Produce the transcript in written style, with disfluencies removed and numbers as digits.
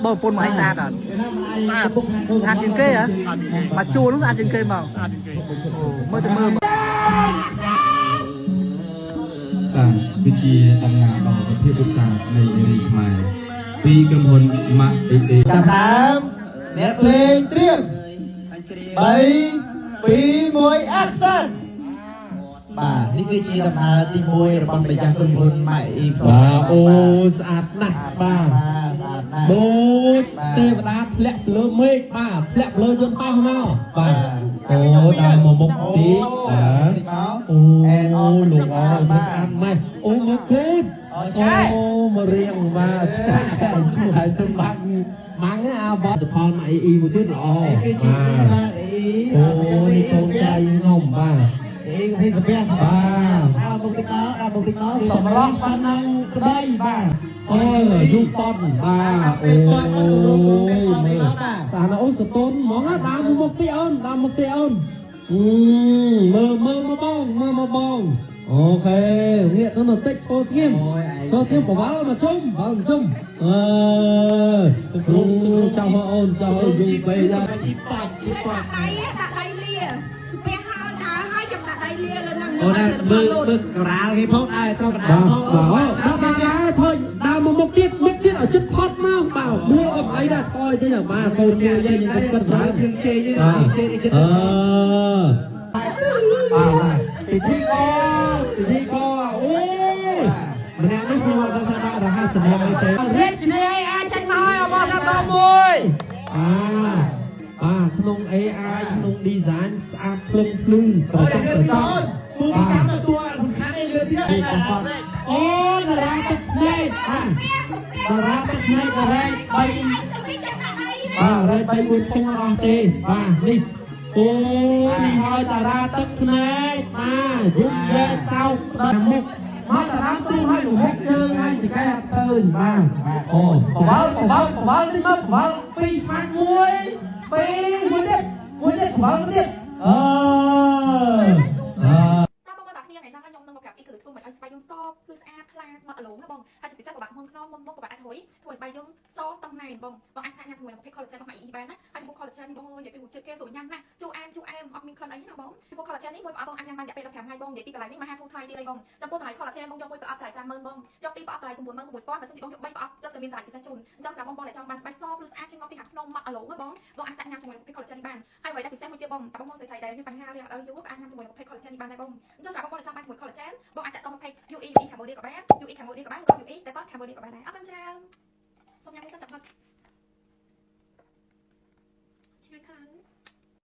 bò pôn mà hay ra à ăn trên cây á mà chua lúc ăn trên cây mà mơ từ mơ គឺជាដំណើរដ៏វិភាគឧស្សាហ៍នៃនារីខ្មែរពីក្រុមហ៊ុនម៉ាក់អេអេចាប់ដើមអ្នកភ្លេងត្រៀម3 2 1 action បាទនេះគឺជាដំណើរទី1របស់ម្ចាស់ក្រុមហ៊ុនម៉ាក់អេបាទអូស្អាតណាស់បាទស្អាតណាស់ដូចទេវតាធ្លាក់លើមេឃបាទធ្លាក់លើយន្តហោះមកបាទអូដល់មកមុខទីបាទអូលោកអើយមកស្អាតម៉េះអូមកគូតអូមករៀងបាទឆ្កាជួយឲ្យទៅបាក់ម៉ាំងអាបតផលមកអ៊ីមួយទៀតល្អបាទអូនេះកូនចៃខ្ញុំបាទអ៊ីក៏ភ័យស្ពះបាទដល់មុខទីមកសម្រស់ប៉ុណ្ណឹងក្តីបាទអូយូតតបាទអូយមើលសាណអូសតូនហ្មងដើមមុខទីអូនដើមមុខទីអូនមើលមកបងអូខេងាកទៅបន្តិចឈោស្ងៀមបវល់មកជុំអើគ្រូចៅអូនចៅយូរពេកដល់ទីប៉ាក់ដាក់ដៃលាស្ពះហើយដើរហើយខ្ញុំដាក់ដៃលាលើនឹងអូនមើលក្រាលគេផងដែរត្រូវកណ្ដាលផងដល់ធ្វើដើរមកមុខទៀតឲ្យចិត្តផុតមកបាទមួអត់អីដែរថយទេបាទកូនយើងយើងគិតច្រើនយើងជេរចិត្តបាទពិធីកអូម្នាក់នេះខ្ញុំអត់ដឹងថារហ័សសម្រាប់អីទេរាជនីអាចចាញ់មកហើយអបអរសាទរមួយក្នុង AI ក្នុង design ស្អាតភ្លឹងប្រសិទ្ធប្រសើរពូពីកម្មតួសំខាន់ឯលើទៀតអូតារាទឹកភ្នែកតារាទឹកភ្នែករ៉េ3រ៉េ3 4ពងអស់ទេបាទនេះអូនេះហើយតារាទឹកភ្នែកយំវែកសោកដល់មុខមកតារាទូឲ្យមុខជើងឲ្យចកែអត់ទៅបាទអូបវល់នេះមកបវល់ពីស្មាច់មួយទៀតបវល់ទៀតតាមបងប្អូនទាំងគ្នាថ្ងៃណាខ្ញុំនឹងមកប្រាប់ពីគ្រឹះធ្វើមិនឲ្យស្បែកយើងសគឺស្អាតថ្លាមកអលងណាបងហើយជាពិសេសពិបាកមុនខ្នងមុនមកពិបាកអាចហុយធ្វើឲ្យស្បែកយើងសតឹងណែនបងអាចស្អាតញ៉ាំជាមួយនឹងប្រភេទ collagen របស់ EE បានណាហើយចំពោះ collagen នេះបងនិយាយពីរសជាតិគេស្រួលញ៉ាំណាជូរអែមអត់មានក្លិនអីណាបងចំពោះ collagen នេះមួយបងអាចញ៉ាំបានរយៈពេល15ថ្ងៃបងនិយាយពីកន្លែងនេះមហាធូរថ្លៃទៀតឯងបងចំពោះតម្លៃ collagen បងយកមួយប្រអប់ថ្លៃ50000បងយកពីរប្រអប់ថ្លៃ96000បើមិនជាបងយក3ប្រអប់ត្រូវតែមានតម្លៃពិសេសជូនអញ្ចឹងសម្រាប់បងដែលចង់បានស្បែកសឬស្អាតជាងមកពីខាងក្នុងមកអលងណាបងអាចស្អាតញ៉ាំជាមួយនឹងប្រភេទ collagen នេះបានហើយអ្វីដែលពិសេសមួយទៀតបងតែបងស្រីដែលមានបញ្ហារាងអត់យូរអាចញ៉ាំជាមួយនឹងប្រភេទ collagen នេះបានដែរបងអញ្ចឹងសម្រាប់បងដែលចង់បានជាមួយ collagen បងអាចតាក់ទងប្រភេទ UE Cambodia ក៏បាន UE Cambodia ក៏បានឬ UE Depot Cambodia ក៏បានដែរអរគុណច្រើនសូមញ៉ាំមួយសិនចាប់មកឆ្ងាញ់ខ្លាំង